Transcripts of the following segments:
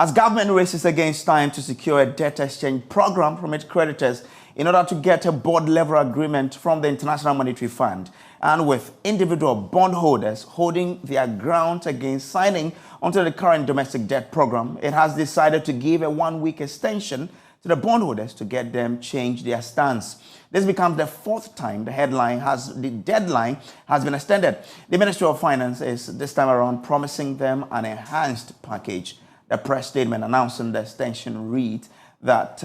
As government races against time to secure a debt exchange program from its creditors in order to get a board-level agreement from the International Monetary Fund, and with individual bondholders holding their ground against signing onto the current domestic debt program, it has decided to give a one-week extension to the bondholders to get them change their stance. This becomes the fourth time the deadline has been extended. The Ministry of Finance is this time around promising them an enhanced package. The press statement announcing the extension reads that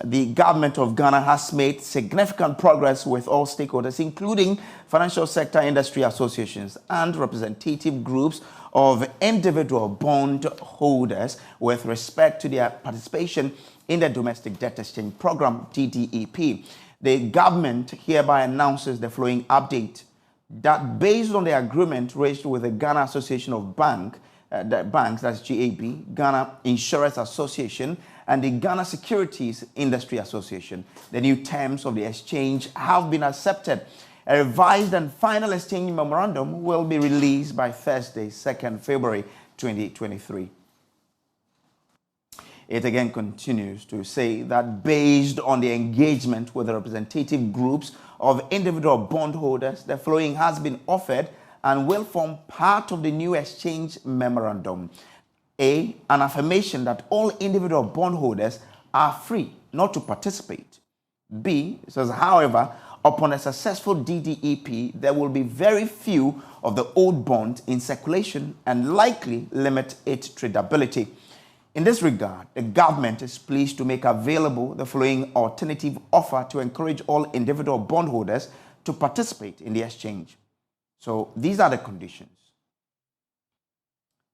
the government of Ghana has made significant progress with all stakeholders, including financial sector industry associations and representative groups of individual bond holders with respect to their participation in the Domestic Debt Exchange Program, DDEP. The government hereby announces the following update: that based on the agreement reached with the Ghana Association of Banks, that's GAB, Ghana Insurance Association, and the Ghana Securities Industry Association, the new terms of the exchange have been accepted. A revised and final exchange memorandum will be released by Thursday, 2nd February 2023. It again continues to say that based on the engagement with the representative groups of individual bondholders, the following has been offered and will form part of the new exchange memorandum. A, an affirmation that all individual bondholders are free not to participate. B, it says, however, upon a successful DDEP, there will be very few of the old bonds in circulation and likely limit its tradability. In this regard, the government is pleased to make available the following alternative offer to encourage all individual bondholders to participate in the exchange. So these are the conditions.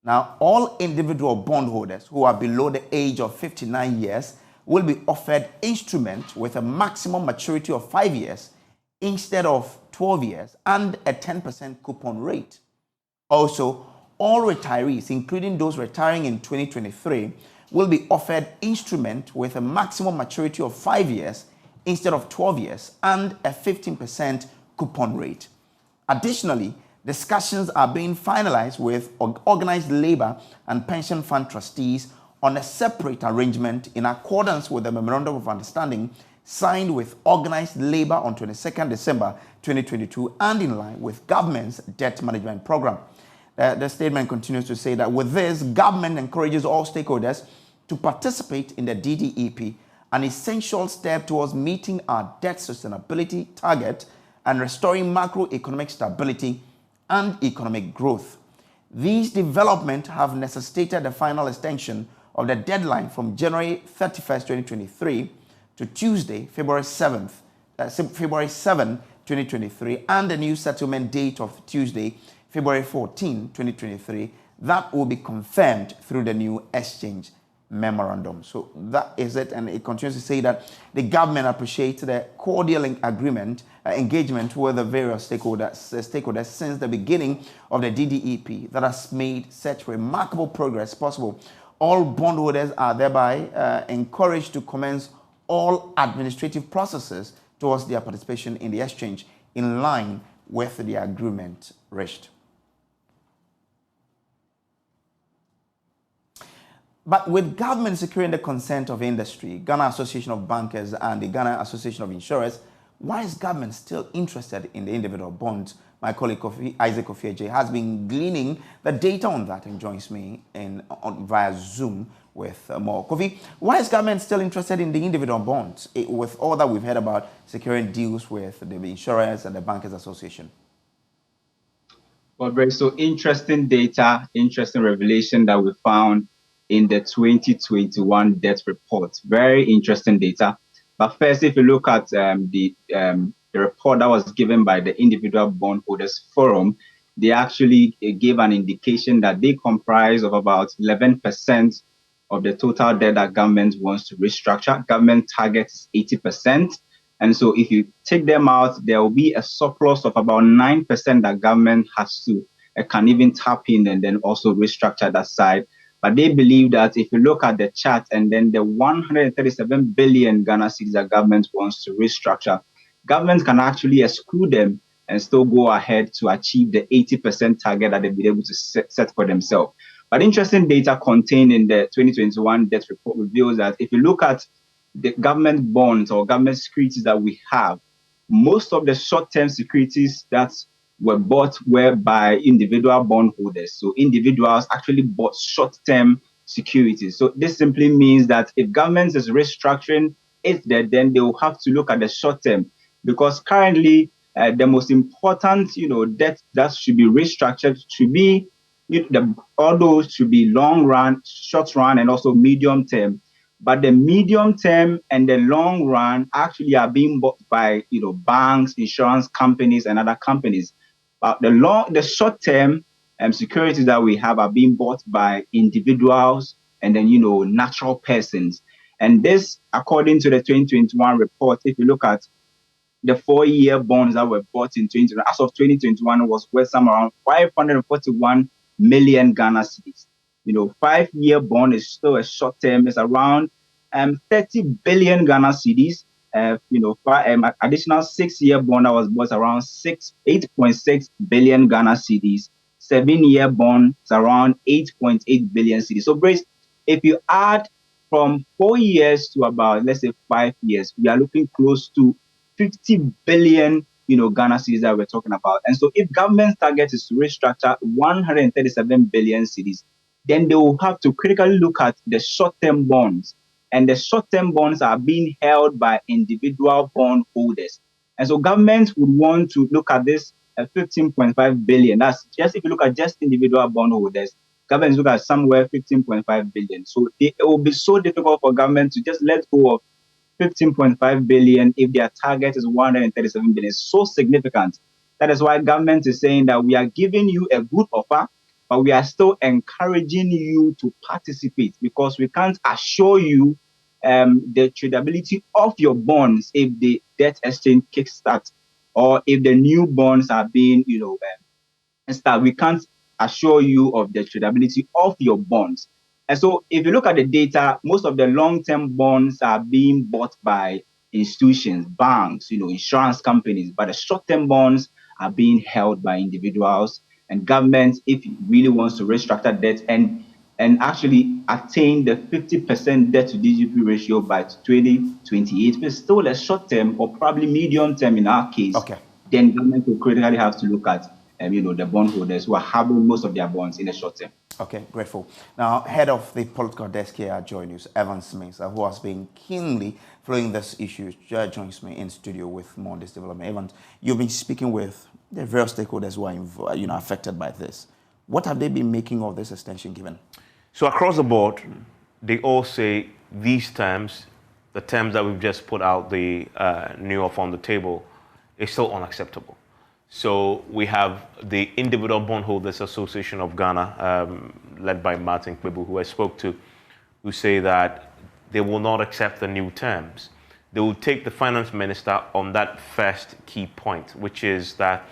Now, all individual bondholders who are below the age of 59 years will be offered instruments with a maximum maturity of 5 years instead of 12 years and a 10% coupon rate. Also, all retirees, including those retiring in 2023, will be offered instruments with a maximum maturity of 5 years instead of 12 years and a 15% coupon rate. Additionally, discussions are being finalized with organized labor and pension fund trustees on a separate arrangement in accordance with the Memorandum of Understanding signed with organized labor on 22nd December 2022 and in line with government's debt management program. The statement continues to say that with this, government encourages all stakeholders to participate in the DDEP, an essential step towards meeting our debt sustainability target and restoring macroeconomic stability and economic growth. These developments have necessitated the final extension of the deadline from January 31st, 2023 to Tuesday, February 7, 2023, and the new settlement date of Tuesday, February 14, 2023, that will be confirmed through the new exchange memorandum. So that is it, and it continues to say that the government appreciates the cordial engagement with the various stakeholders since the beginning of the DDEP that has made such remarkable progress possible. All bondholders are thereby encouraged to commence all administrative processes towards their participation in the exchange in line with the agreement reached. But with government securing the consent of industry, Ghana Association of Bankers and the Ghana Association of Insurers, why is government still interested in the individual bonds? My colleague Isaac Ofieje has been gleaning the data on that and joins me via Zoom with more. Kofi, why is government still interested in the individual bonds with all that we've heard about securing deals with the insurers and the Bankers Association? Well, very so interesting data, interesting revelation that we found in the 2021 debt report. Very interesting data. But first, if you look at the report that was given by the Individual Bondholders Forum, they actually gave an indication that they comprise of about 11% of the total debt that government wants to restructure. Government target is 80%. And so if you take them out, there will be a surplus of about 9% that government has to, can even tap in and then also restructure that side. But they believe that if you look at the chart and then the 137 billion Ghana cedis that government wants to restructure, government can actually exclude them and still go ahead to achieve the 80% target that they've been able to set for themselves. But interesting data contained in the 2021 debt report reveals that if you look at the government bonds or government securities that we have, most of the short-term securities that were bought were by individual bondholders. So individuals actually bought short-term securities. So this simply means that if government is restructuring its debt, then they will have to look at the short term, because currently the most important, debt that should be restructured should be all those should be long run, short run, and also medium term. But the medium term and the long run actually are being bought by banks, insurance companies, and other companies. But the short term securities that we have are being bought by individuals and then natural persons. And this, according to the 2021 report, if you look at the 4-year bonds that were bought in 2020, as of 2021, was worth some around 541 million Ghana cedis. 5-year bond is still a short term, it's around 30 billion Ghana cedis. Additional 6-year bond that was bought around 8.6 billion Ghana cedis. 7-year bond is around 8.8 billion cedis. So, Brace, if you add from 4 years to about, let's say, 5 years, we are looking close to 50 billion, Ghana cedis that we're talking about. And so if government's target is to restructure 137 billion cedis, then they will have to critically look at the short-term bonds. And the short-term bonds are being held by individual bond holders. And so government would want to look at this at 15.5 billion. That's just if you look at just individual bond holders, government look at somewhere 15.5 billion. So it will be so difficult for government to just let go of 15.5 billion if their target is 137 billion. It's so significant. That is why government is saying that we are giving you a good offer, but we are still encouraging you to participate, because we can't assure you the tradability of your bonds if the debt exchange kickstarts, or if the new bonds are being, start. We can't assure you of the tradability of your bonds. And so if you look at the data, most of the long-term bonds are being bought by institutions, banks, insurance companies, but the short-term bonds are being held by individuals and governments. If it really wants to restructure debt and actually attain the 50% debt to GDP ratio by 2028, but still a short-term or probably medium-term in our case, Okay. then government will critically have to look at the bondholders who are having most of their bonds in the short term. Okay, grateful. Now, head of the political desk here at Joy News, Evan Smith, who has been keenly following this issue, joins me in studio with more on this development. Evan, you've been speaking with the various stakeholders who are affected by this. What have they been making of this extension given? So across the board, they all say these terms, the terms that we've just put out the new offer on the table, is still unacceptable. So we have the Individual Bondholders Association of Ghana, led by Martin Kwebu, who I spoke to, who say that they will not accept the new terms. They will take the finance minister on that first key point, which is that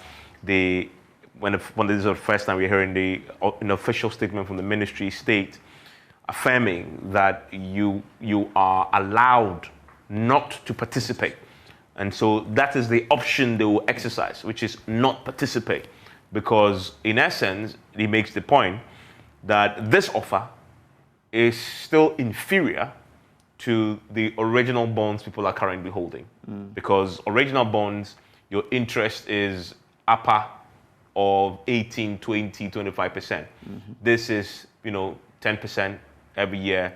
when this is the first time we're hearing an official statement from the ministry state affirming that you are allowed not to participate. And so that is the option they will exercise, which is not participate. Because in essence, he makes the point that this offer is still inferior to the original bonds people are currently holding. Because original bonds, your interest is upper of 18, 20, 25%. This is, 10% every year,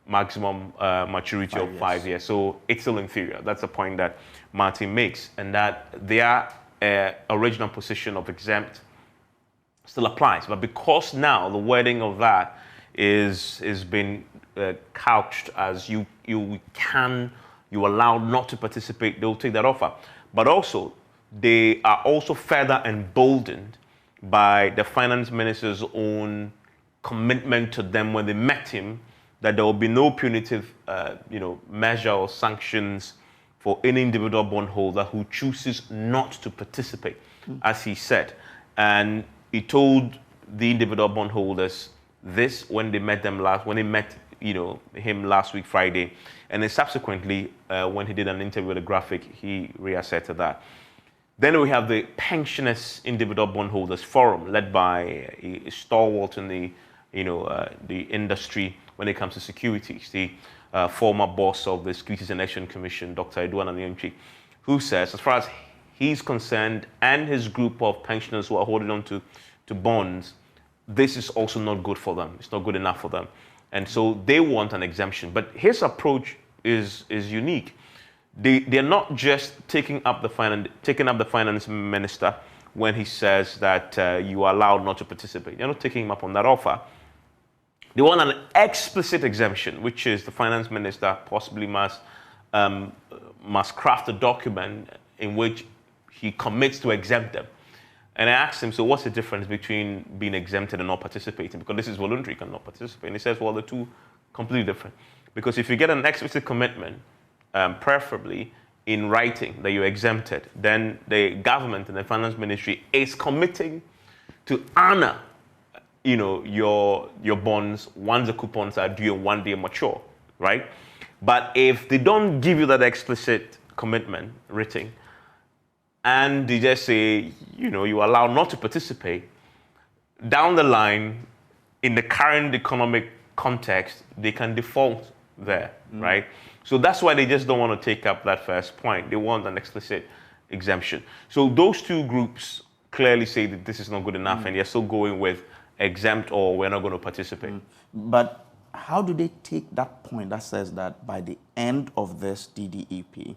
maximum maturity of 5 years. So it's still inferior. That's the point that Martin makes, and that their original position of exempt still applies. But because now the wording of that is been couched as you allowed not to participate, they'll take that offer. But also, they are also further emboldened by the finance minister's own commitment to them when they met him, that there will be no punitive, measure or sanctions for any individual bondholder who chooses not to participate, as he said. And he told the individual bondholders this when they met him last week Friday, and then subsequently when he did an interview with the Graphic, he reasserted that. Then we have the Pensioners Individual Bondholders Forum, led by a stalwart in the the industry when it comes to securities. The former boss of the Securities and Exchange Commission, Dr. Edouard Anyonchi, who says, as far as he's concerned and his group of pensioners who are holding on to bonds, this is also not good for them. It's not good enough for them. And so they want an exemption. But his approach is unique. They're not just taking up the finance minister when he says that you are allowed not to participate. They're not taking him up on that offer. They want an explicit exemption, which is the finance minister possibly must craft a document in which he commits to exempt them. And I asked him, so what's the difference between being exempted and not participating? Because this is voluntary, you cannot participate. And he says, well, the two completely different. Because if you get an explicit commitment, preferably in writing that you're exempted, then the government and the finance ministry is committing to honor, your bonds once the coupons are due and one day mature, right? But if they don't give you that explicit commitment written, and they just say, you are allowed not to participate, down the line, in the current economic context, they can default there, right? So that's why they just don't want to take up that first point. They want an explicit exemption. So those two groups clearly say that this is not good enough, and they're still going with exempt or we're not going to participate. But how do they take that point that says that by the end of this DDEP,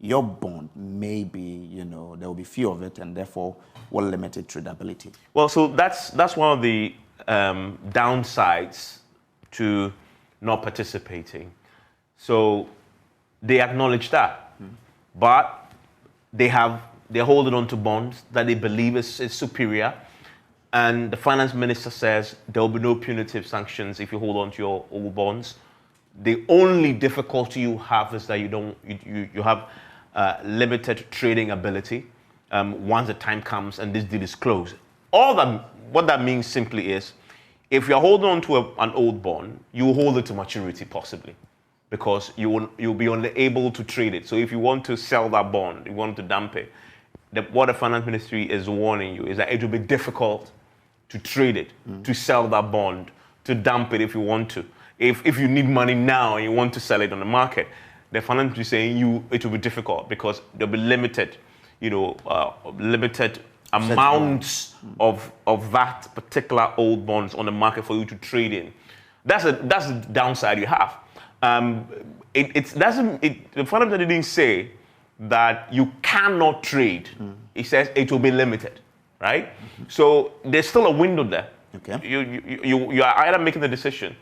your bond may be, there will be few of it and therefore will limit its tradability? Well, so that's one of the downsides to not participating. So they acknowledge that, but they're holding on to bonds that they believe is superior. And the finance minister says there will be no punitive sanctions if you hold on to your old bonds. The only difficulty you have is that you have limited trading ability once the time comes and this deal is closed. What that means simply is, if you're holding on to an old bond, you will hold it to maturity possibly, because you'll be unable to trade it. So if you want to sell that bond, you want to dump it, what the finance ministry is warning you is that it will be difficult to trade it, to sell that bond, to dump it if you want to. If you need money now and you want to sell it on the market, the finance ministry is saying it will be difficult because there'll be limited amounts of that particular old bonds on the market for you to trade in. That's the downside you have. The finance ministry didn't say that you cannot trade. It says it will be limited, right? So there's still a window there. Okay. You are either making the decision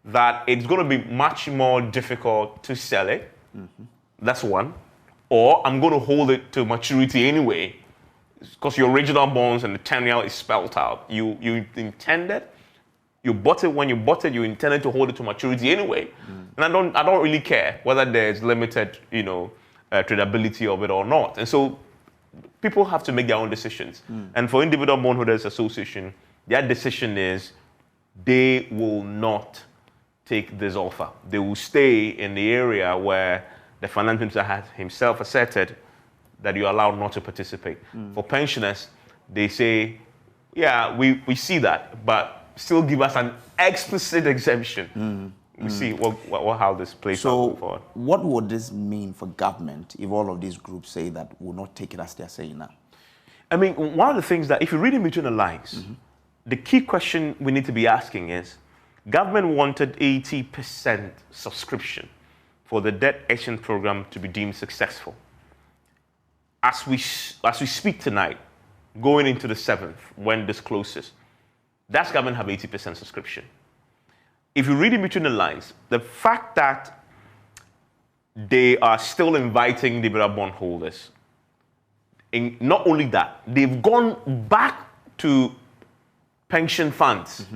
that it's going to be much more difficult to sell it. That's one. Or I'm going to hold it to maturity anyway, because your original bonds and the tenure is spelled out. You intended, you bought it when you bought it, you intended to hold it to maturity anyway. And I don't really care whether there's limited, tradability of it or not. And so people have to make their own decisions. And for Individual Bondholders Association, their decision is they will not take this offer. They will stay in the area where the finance minister has himself asserted that you're allowed not to participate. For pensioners, they say, yeah, we see that, but still give us an explicit exemption. We see how this plays out forward. So what would this mean for government if all of these groups say that we'll not take it as they're saying now? I mean, one of the things that, if you read in between the lines, the key question we need to be asking is, government wanted 80% subscription for the debt exchange program to be deemed successful. As we speak tonight, going into the 7th, when this closes, does government have 80% subscription? If you read in between the lines, the fact that they are still inviting the bondholders, and not only that, they've gone back to pension funds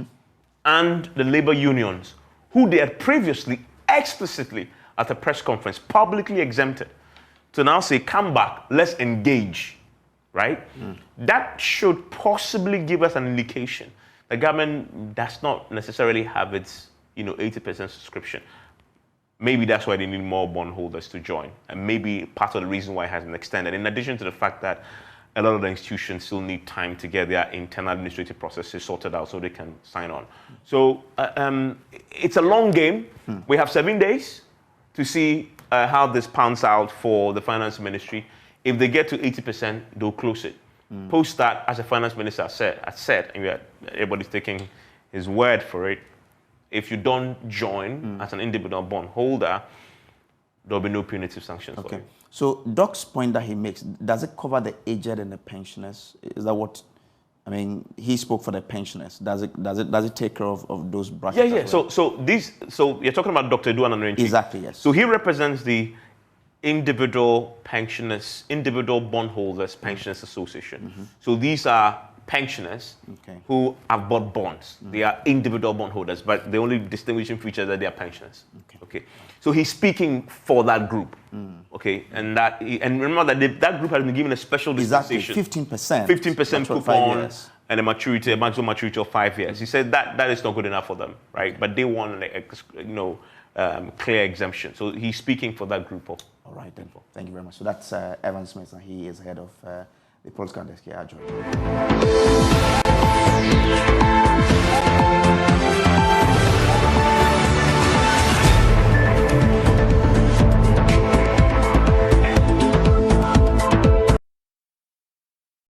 and the labor unions, who they had previously explicitly at a press conference publicly exempted, to now say, come back, let's engage, right? That should possibly give us an indication the government does not necessarily have its 80% subscription. Maybe that's why they need more bondholders to join, and maybe part of the reason why it hasn't extended, in addition to the fact that a lot of the institutions still need time to get their internal administrative processes sorted out so they can sign on. So it's a long game. We have 7 days to see how this pans out for the finance ministry. If they get to 80%, they'll close it. Post that, as the finance minister has said, and everybody's taking his word for it, if you don't join as an individual bondholder, there'll be no punitive sanctions for you. So Doc's point that he makes, does it cover the aged and the pensioners? Is that what, I mean, he spoke for the pensioners. Does it take care of those brackets? Yeah. Well? So you're talking about Dr. Eduan Anorenchi. Exactly, yes. So he represents the individual pensioners, individual bondholders pensioners association. So these are pensioners who have bought bonds. They are individual bondholders, but the only distinguishing feature is that they are pensioners. Okay. So he's speaking for that group. Okay, and remember that that group has been given a special dispensation. 15%. 15% coupon and a maximum maturity of 5 years. He said that is not good enough for them, right? But they want clear exemption. So he's speaking for that group of. All right, then. Thank you very much. So that's Evan Smith, and he is head of the political desk here at Georgia.